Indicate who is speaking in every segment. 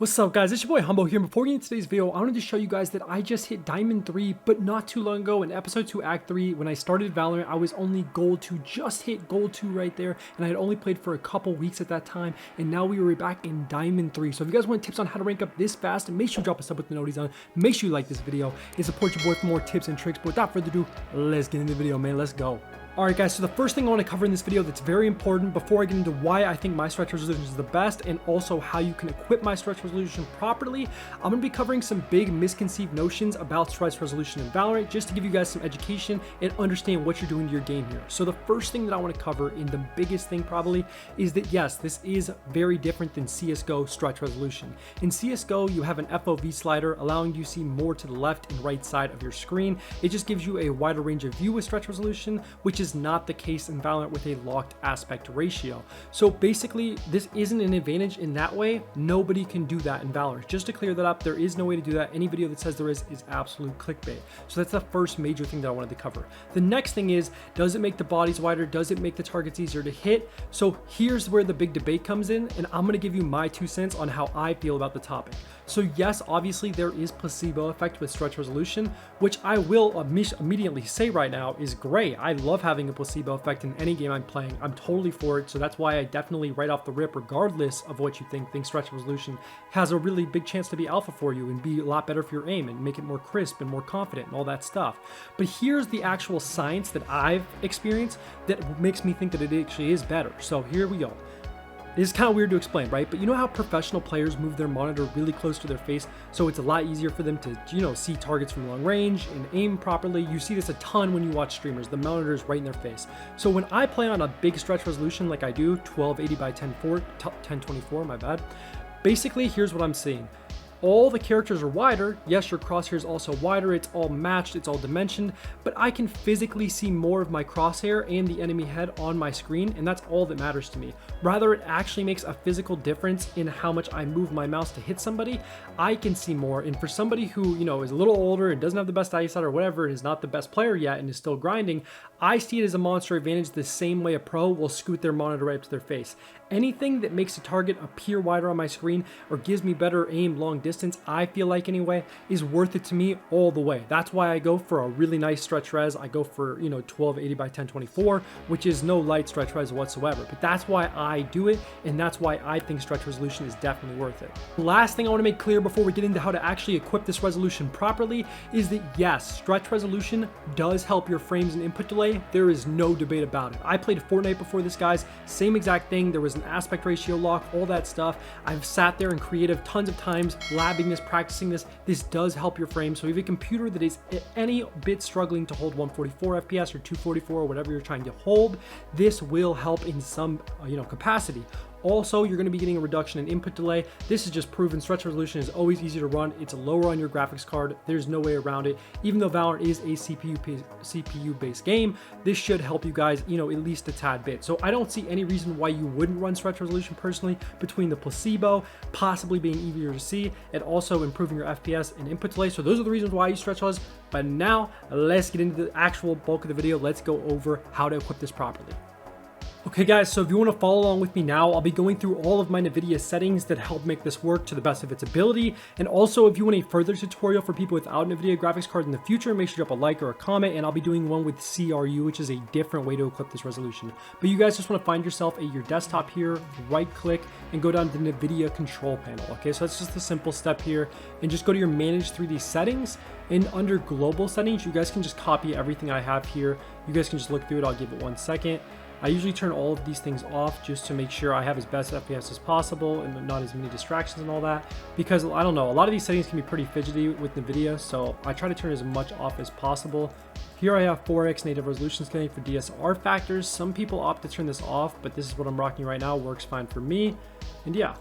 Speaker 1: What's up guys, it's your boy Humbo here. Before we get into today's video, I wanted to show you guys that I just hit Diamond 3, but not too long ago in Episode 2 Act 3, when I started Valorant, I was only Gold 2, just hit Gold 2 right there, and I had only played for a couple weeks at that time, and now we were back in Diamond 3. So if you guys want tips on how to rank up this fast, make sure you drop a sub with the noties on, make sure you like this video, and support your boy for more tips and tricks. But without further ado, let's get into the video, man, let's go. Alright guys, so the first thing I want to cover in this video that's very important before I get into why I think my stretch resolution is the best and also how you can equip my stretch resolution properly, I'm going to be covering some big misconceived notions about stretch resolution in Valorant just to give you guys some education and understand what you're doing to your game here. So the first thing that I want to cover, and the biggest thing probably, is that yes, this is very different than CSGO stretch resolution. In CSGO, you have an FOV slider allowing you to see more to the left and right side of your screen. It just gives you a wider range of view with stretch resolution, which is not the case in Valorant with a locked aspect ratio. So basically, this isn't an advantage in that way. Nobody can do that in Valorant. Just to clear that up, there is no way to do that. Any video that says there is absolute clickbait. So that's the first major thing that I wanted to cover. The next thing is, does it make the bodies wider? Does it make the targets easier to hit? So here's where the big debate comes in, and I'm going to give you my 2 cents on how I feel about the topic. So yes, obviously there is placebo effect with stretch resolution, which I will immediately say right now is great. I love having a placebo effect in any game I'm playing. I'm totally for it. So that's why I definitely right off the rip, regardless of what you think stretch resolution has a really big chance to be alpha for you and be a lot better for your aim and make it more crisp and more confident and all that stuff. But here's the actual science that I've experienced that makes me think that it actually is better. So here we go. This is kind of weird to explain, right? But you know how professional players move their monitor really close to their face, so it's a lot easier for them to, see targets from long range and aim properly. You see this a ton when you watch streamers. The monitor is right in their face. So when I play on a big stretch resolution like I do, 1280 by 1024, my bad. Basically, here's what I'm seeing. All the characters are wider. Yes, your crosshair is also wider. It's all matched, it's all dimensioned, but I can physically see more of my crosshair and the enemy head on my screen, and that's all that matters to me. Rather, it actually makes a physical difference in how much I move my mouse to hit somebody. I can see more, and for somebody who, is a little older and doesn't have the best eyesight or whatever, and is not the best player yet and is still grinding, I see it as a monster advantage the same way a pro will scoot their monitor right up to their face. Anything that makes a target appear wider on my screen or gives me better aim long distance, I feel like anyway, is worth it to me all the way. That's why I go for a really nice stretch res. I go for, 1280 by 1024, which is no light stretch res whatsoever. But that's why I do it, and that's why I think stretch resolution is definitely worth it. The last thing I want to make clear before we get into how to actually equip this resolution properly is that yes, stretch resolution does help your frames and input delay. There is no debate about it. I played Fortnite before this, guys. Same exact thing. There was an aspect ratio lock, all that stuff. I've sat there in creative tons of times, labbing this, practicing this. This does help your frame. So if you have a computer that is any bit struggling to hold 144 FPS or 244 or whatever you're trying to hold, this will help in some capacity. Also, you're going to be getting a reduction in input delay. This is just proven. Stretch resolution is always easy to run. It's lower on your graphics card. There's no way around it. Even though Valorant is a CPU-based game, this should help you guys, at least a tad bit. So I don't see any reason why you wouldn't run stretch resolution personally, between the placebo, possibly being easier to see, and also improving your FPS and input delay. So those are the reasons why I use stretch res. But now let's get into the actual bulk of the video. Let's go over how to equip this properly. Okay guys, so if you want to follow along with me now, I'll be going through all of my NVIDIA settings that help make this work to the best of its ability. And also, if you want a further tutorial for people without NVIDIA graphics cards in the future, make sure to drop a like or a comment, and I'll be doing one with CRU, which is a different way to equip this resolution. But you guys just want to find yourself your desktop here, right click, and go down to the NVIDIA control panel. Okay, so that's just a simple step here, and just go to your manage 3D settings, and under global settings, you guys can just copy everything I have here. You guys can just look through it. I'll give it 1 second. I usually turn all of these things off just to make sure I have as best FPS as possible and not as many distractions and all that, because I don't know, a lot of these settings can be pretty fidgety with NVIDIA, so I try to turn as much off as possible. Here I have 4x native resolution scaling for DSR factors. Some people opt to turn this off, but this is what I'm rocking right now. Works fine for me. And yeah.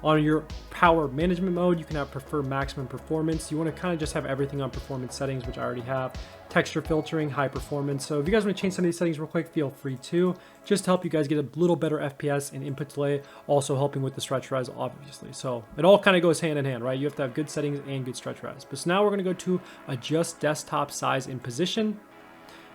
Speaker 1: On your power management mode, you can have prefer maximum performance. You want to kind of just have everything on performance settings, which I already have. Texture filtering, high performance. So if you guys want to change some of these settings real quick, feel free to. Just to help you guys get a little better FPS and input delay, also helping with the stretch res, obviously. So it all kind of goes hand in hand, right? You have to have good settings and good stretch res. But so now we're going to go to adjust desktop size and position.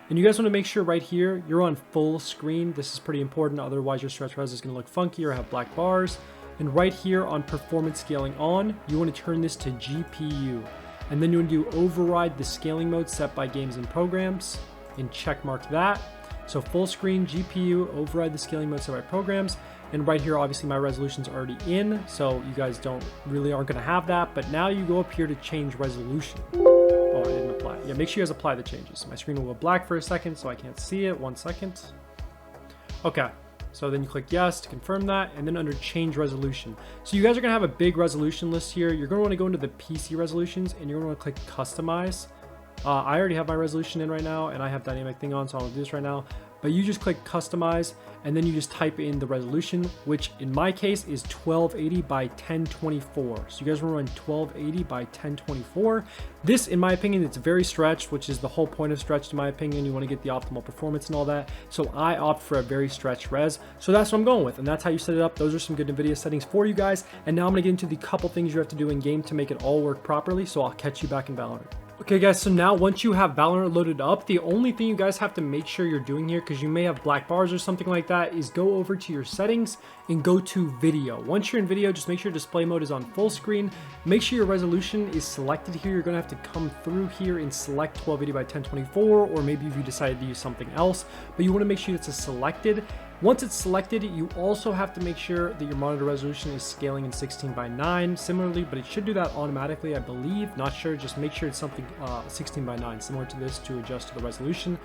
Speaker 1: And you guys want to make sure right here, you're on full screen. This is pretty important. Otherwise, your stretch res is going to look funky or have black bars. And right here on performance scaling on, you want to turn this to GPU. And then you want to do override the scaling mode set by games and programs and check mark that. So full screen GPU, override the scaling mode set by programs. And right here, obviously my resolution's already in, so you guys aren't gonna have that. But now you go up here to change resolution. Oh, I didn't apply. Yeah, make sure you guys apply the changes. My screen will go black for a second, so I can't see it. 1 second. Okay. So then you click yes to confirm that, and then under change resolution. So you guys are gonna have a big resolution list here. You're gonna wanna go into the PC resolutions and you're gonna wanna click customize. I already have my resolution in right now and I have dynamic thing on, so I'll do this right now. But you just click customize and then you just type in the resolution, which in my case is 1280 by 1024. So you guys want to run 1280 by 1024. This, in my opinion, it's very stretched, which is the whole point of stretched in my opinion. You want to get the optimal performance and all that. So I opt for a very stretched res. So that's what I'm going with. And that's how you set it up. Those are some good NVIDIA settings for you guys. And now I'm going to get into the couple things you have to do in game to make it all work properly. So I'll catch you back in Valorant. Okay guys, so now once you have Valorant loaded up, the only thing you guys have to make sure you're doing here, because you may have black bars or something like that, is go over to your settings and go to video. Once you're in video, just make sure display mode is on full screen. Make sure your resolution is selected here. You're gonna have to come through here and select 1280 by 1024, or maybe if you decided to use something else, but you wanna make sure it's selected. Once it's selected, you also have to make sure that your monitor resolution is scaling in 16:9 similarly, but it should do that automatically, I believe. Not sure, just make sure it's something 16:9, similar to this, to adjust to the resolution.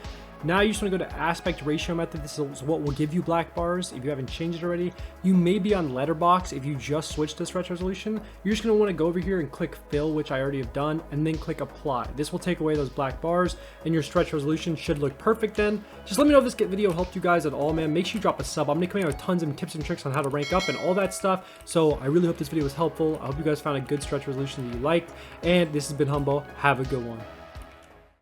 Speaker 1: Now you just want to go to aspect ratio method. This is what will give you black bars if you haven't changed it already. You may be on letterbox if you just switched to stretch resolution. You're just going to want to go over here and click fill, which I already have done, and then click apply. This will take away those black bars and your stretch resolution should look perfect then. Just let me know if this video helped you guys at all, man. Make sure you drop a sub. I'm going to come out with tons of tips and tricks on how to rank up and all that stuff. So I really hope this video was helpful. I hope you guys found a good stretch resolution that you liked. And this has been Humbo. Have a good one.